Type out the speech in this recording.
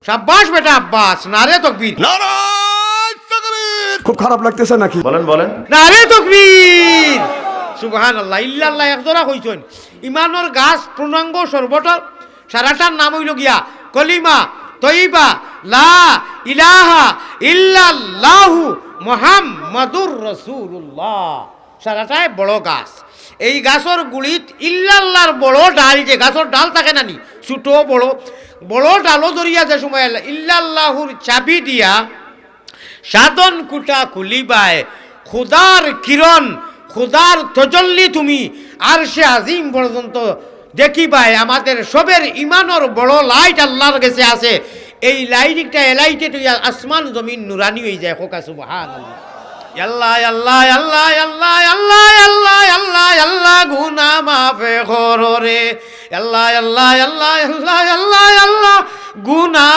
শাবাশ বেটা আব্বাস, নারে তাকবীর, নারায়ণ তাকবীর। খুব খারাপ লাগতেছে নাকি? বলেন বলেন। নারে তাকবীর, সুবহানাল্লাহ, ইল্লাল্লাহ একজোড়া কইছেন। ইমানের গাছ পূর্ণাঙ্গ সর্বটা সারাটার নাম হইল গিয়া কলিমা তয়্যিবা লা ইলাহা ইল্লাল্লাহু মুহাম্মাদুর রাসূলুল্লাহ। সারাটাই বড় গাছ। এই গাছের গুড়িত ইল্লাল্লাহর বড় ডাল, যে গাছের ডাল থাকে না নি, ছোট বড় বড় ডালও ধরিয়া যে সময় ইল্লাল্লাহুর চাবি দিয়া সাধন কুটা খুলিবায়, খুদার কিরণ, খুদার তজল্লি তুমি আর সে আজিম পর্যন্ত দেখিবাই। আমাদের সবের ইমানর বড় লাইট আল্লাহর কাছে আছে। এই লাইটটা এলাইটে তুই আসমান জমিন নুরানি হয়ে যায়। খোকা সুবহানাল্লাহ। আল্লাহ আল্লাহ আল্লাহ আল্লাহ আল্লাহ আল্লাহ আল্লাহ আল্লাহ গুনাহ মাফে করো রে। আল্লাহ আল্লাহ আল্লাহ আল্লাহ আল্লাহ আল্লাহ গুনাহ